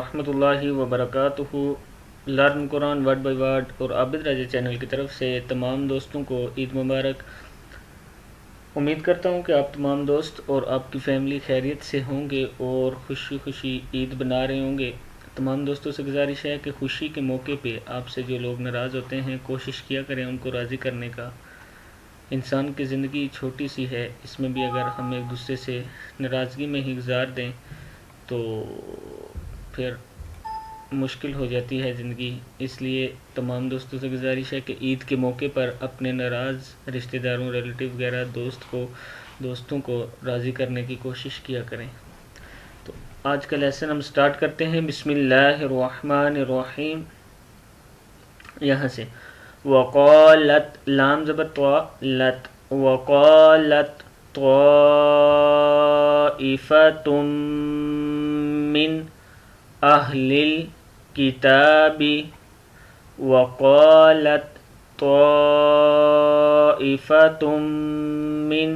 رحمۃ اللہ وبرکاتہ۔ Learn Quran word by word اور عابد راجہ چینل کی طرف سے تمام دوستوں کو عید مبارک۔ امید کرتا ہوں کہ آپ تمام دوست اور آپ کی فیملی خیریت سے ہوں گے اور خوشی خوشی عید بنا رہے ہوں گے۔ تمام دوستوں سے گزارش ہے کہ خوشی کے موقع پہ آپ سے جو لوگ ناراض ہوتے ہیں کوشش کیا کریں ان کو راضی کرنے کا۔ انسان کی زندگی چھوٹی سی ہے، اس میں بھی اگر ہم ایک دوسرے سے ناراضگی میں ہی گزار دیں تو پھر مشکل ہو جاتی ہے زندگی۔ اس لیے تمام دوستوں سے گزارش ہے کہ عید کے موقع پر اپنے ناراض رشتہ داروں، ریلیٹیو وغیرہ دوستوں کو راضی کرنے کی کوشش کیا کریں۔ تو آج کا لیسن ہم سٹارٹ کرتے ہیں بسم اللہ الرحمن الرحیم۔ یہاں سے وقالت، لام زبر طا، لت، وقالت طائفۃ من اہل الکتاب، وقالت طائفۃ من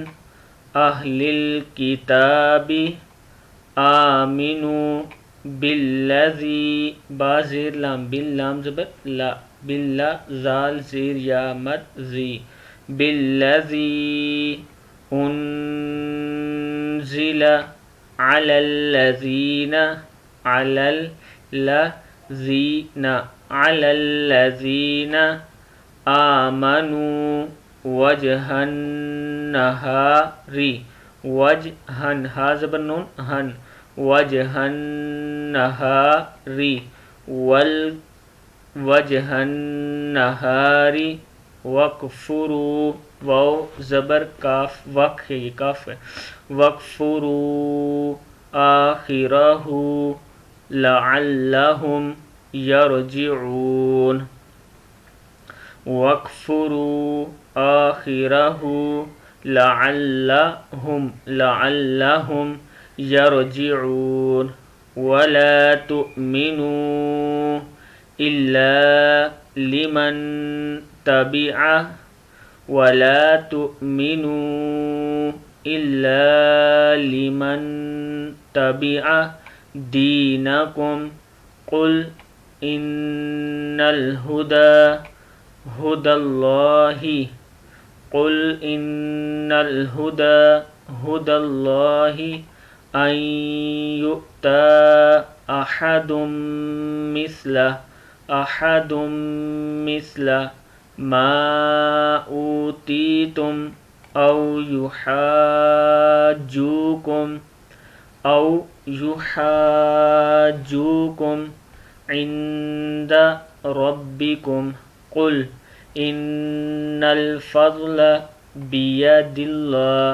اہل الکتاب آمنوا بالذی، با زیر لام، باللام زبر لا، باللہ زال زیر یا مد زی، بالذی انزل علی الذین، علی الذین، علی الذین آمنوا وجہ النہار، وجہن، ہا زبر نون، ہن، وجہ النہار، وجہ النہار، وکفروا، واو زبر کاف، وق ہے، یہ کاف ہے، وکفروا آخرہ لعلہم یرجعون، وکفروا آخرہ لعلہم یرجعون، ولا تؤمنوا الا لمن تبع، ولا تؤمنوا الا لمن تبع دینکم، قل ان الہدی ہدی اللہ، قل ان الہدی ہدی اللہ ان یؤتی احد مثل ما اوتیتم او یحاجوکم عند ربکم، قل ان الفضل بید اللہ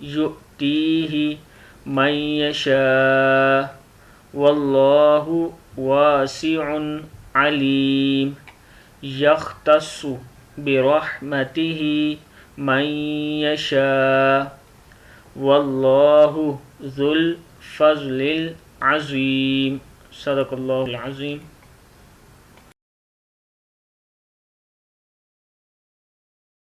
یؤتیہ من یشاء واللہ واسع علیم، یختص برحمتہ من یشاء واللہ ذو الفضل العظیم۔ صدق اللہ العظیم۔